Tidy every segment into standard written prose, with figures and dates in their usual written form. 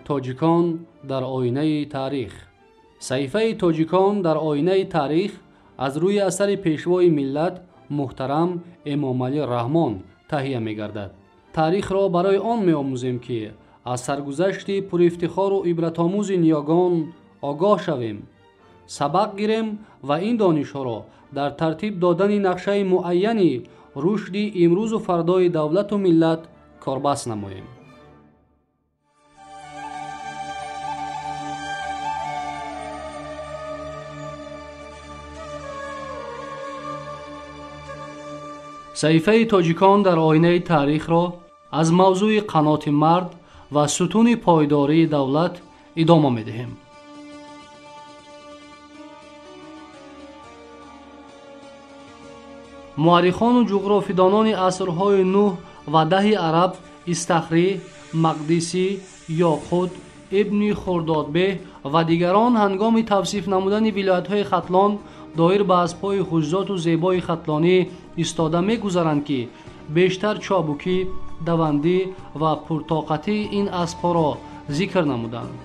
توجیکان در آینه تاریخ. صحیفه توجیکان در آینه تاریخ از روی اثر پیشوای ملت محترم امام علی رحمان تهیه می گردد. تاریخ را برای آن می آموزیم که از سرگذشت پر افتخار و عبرت آموز نیاگان آگاه شویم، سبق گیریم و این دانش‌ها را در ترتیب دادن نقشه معینی رشد امروز و فردای دولت و ملت کاربست نماییم. صحیفه تاجیکان در آینه تاریخ را از موضوع قنات مرد و ستون پایداری دولت ادامه می‌دهیم. مورخان و جغرافیدانان عصرهای 9 و 10 عرب استخری، مقدسی، یاخود، ابن خردادبه و دیگران هنگام توصیف نمودن ولایت‌های ختلان دایر به اسب‌های خوش‌ذات و زیبای ختلانی ایستاده می‌گذارند که بیشتر چابوکی، دوندی و پرطاقتی این اسب‌ها را ذکر نمودند.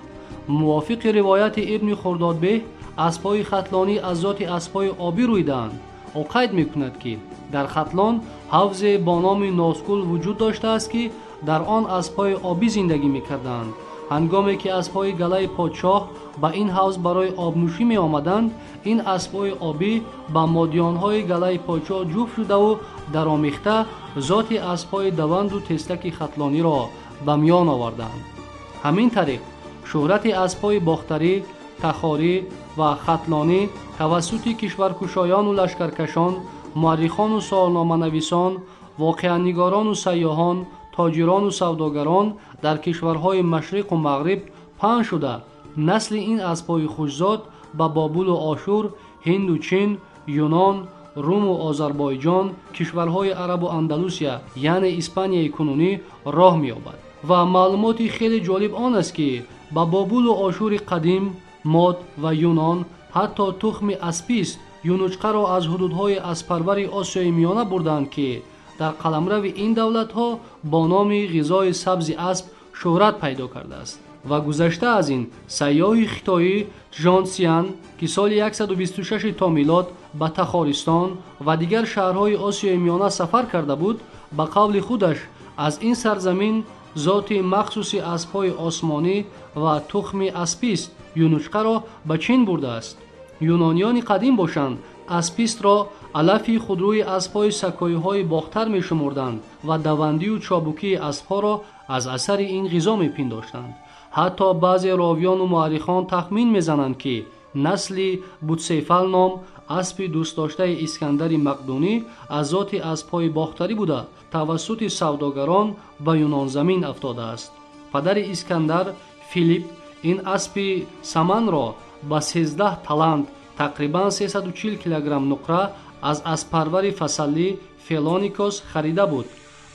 موافق روایت ابن خردادبه اسب‌های ختلانی از ذات اسب‌های آبی رویدند. او قید می‌کند که در ختلان حوض با نام ناسکول وجود داشته است که در آن اسب‌های آبی زندگی می‌کردند. هنگامی که اسب‌های گله پادشاه به این حوض برای آبنوشی می‌آمدند، این اسب‌های آبی با مادیان‌های گله پادشاه جفت شده و درآمیخته ذات اسب‌های دوند و تستک ختلانی را به میان آوردند. همین طریق شهرت اسب‌های باختری، تخاری و ختلانی توسط کشورکشایان و لشکرکشان، مورخان و سالنامه‌نویسان، واقعه‌نگاران و سیاحان، تاجران و سوداگران در کشورهای مشرق و مغرب پهن شده نسل این اسب‌های خوش‌ذات به بابل و آشور، هند و چین، یونان، روم و آذربایجان، کشورهای عرب و اندلوسیا یعنی اسپانیای کنونی راه می‌یابد. و معلوماتی خیلی جالب آن است که به بابل و آشور قدیم، ماد و یونان حتی تخم اسپیست یونچقه را از حدودهای اسپرور آسیای میانه بردند که در قلمرو این دولت‌ها با نام غذای سبز اسب شهرت پیدا کرده است. و گذشته از این سیاح خیتایی ژان سیان که سال 126 تا میلاد به تخارستان و دیگر شهرهای آسیای میانه سفر کرده بود، به قول خودش از این سرزمین ذات مخصوص اسب‌های آسمانی و تخم اسپیست یونچقه را به چین برده است. یونانیان قدیم باشند اسپیست را علف خودروی اسب‌های سکایی‌های باختر می‌شمردند و دوندی و چابوکی اسب‌ها را از اثر این غذا می‌پنداشتند. حتی بعضی راویان و مورخان تخمین می‌زنند که نسل بوتسیفل نام اسب دوست داشته اسکندر مقدونی از ذات اسب‌های باختری بوده توسط سوداگران به یونان زمین افتاده است. پدر اسکندر فیلیپ این اسب سمن را با 13 تالنت تقریباً 340 کیلوگرم نقره از اسپرور فسلی فیلانیکوس خریده بود.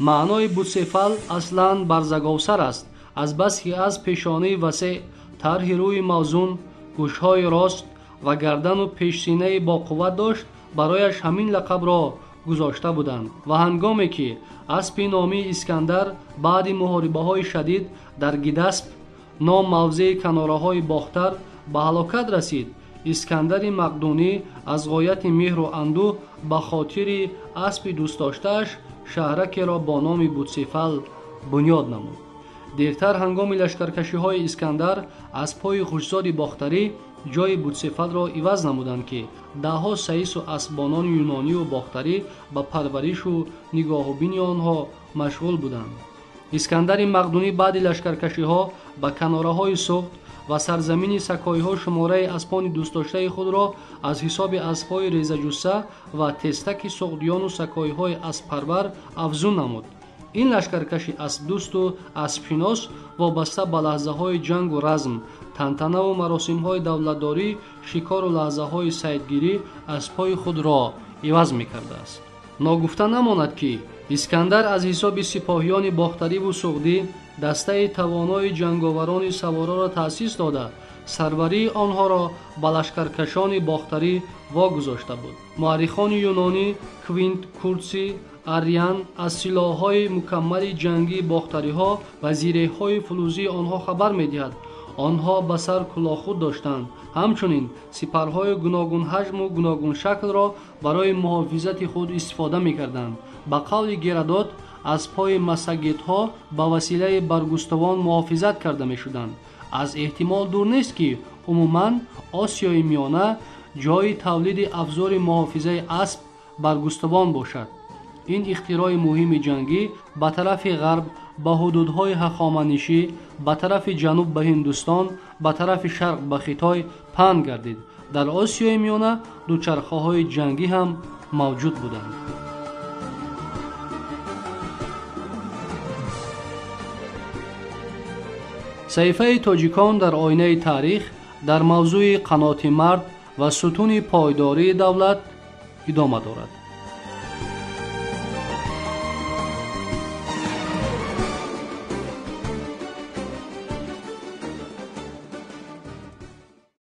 معنای بوتسیفل اصلاً برزگاوسر است، از بس که از پیشانی وسیع، طرح روی موزون، گوش‌های راست و گردن و پیش‌سینه با قوت داشت برایش همین لقب را گذاشته بودند. و هنگامی که اسب نامی اسکندر بعد محاربه‌های شدید در گیدسپ نام موضع کناره‌های باختر به هلاکت رسید، اسکندر مقدونی از غایت مهر و اندوه به خاطر اسب دوست داشته‌اش شهرکی را با نام بوتسیفل بنیاد نمود. دیرتر هنگام لشکرکشی‌های اسکندر اسب‌های خوش‌ذات باختری جای بوتسیفل را عوض نمودند که ده‌ها سیس و اسبانان یونانی و باختری به پرورش و نگاه‌وبینی آنها مشغول بودند. اسکندر مقدونی بعد لشکرکشی‌ها به کناره‌های سوخت و سرزمین سکایی‌ها شماره اسبان دوست داشته خود را از حساب اسب‌های ریزه‌جثه و تستک سغدیان و سکایی‌های اسب‌پرور افزون نمود. این لشکرکشی اسب دوست و اسب‌شناس وابسته به لحظه‌های جنگ و رزم، تنتنه و مراسم‌های دولتداری، شکار و لحظه‌های صیدگیری اسب‌های خود را عوض می‌کرده است. ناگفته نماند که اسکندر از حساب سپاهیان باختری و سغدی دسته توانای جنگاوران سواره را تأسیس داده سروری آنها را به لشکرکشان باختری واگذاشته بود. مورخان یونانی کوینت کورتسی آریان از سلاح‌های مکمل جنگی باختری‌ها و زیره‌های فلزی آنها خبر می‌دهد. آنها به سر کلاهخود داشتند. همچنین سپرهای گوناگون حجم و گوناگون شکل را برای محافظت خود استفاده می‌کردند. به قول گرادوت از پای مسگدها به وسیله برگستوان محافظت کرده می‌شدند. از احتمال دور نیست که عموماً آسیای میانه جای تولید افزار محافظه اسب برگستوان باشد. این اختراع مهم جنگی به طرف غرب به حدودهای هخامنشی، به طرف جنوب به هندوستان، به طرف شرق به خیتای پهن گردید. در آسیای میانه دوچرخه‌های جنگی هم موجود بودند. صحیفه تاجیکان در آینه تاریخ در موضوع قنات مرد و ستون پایداری دولت ادامه دارد.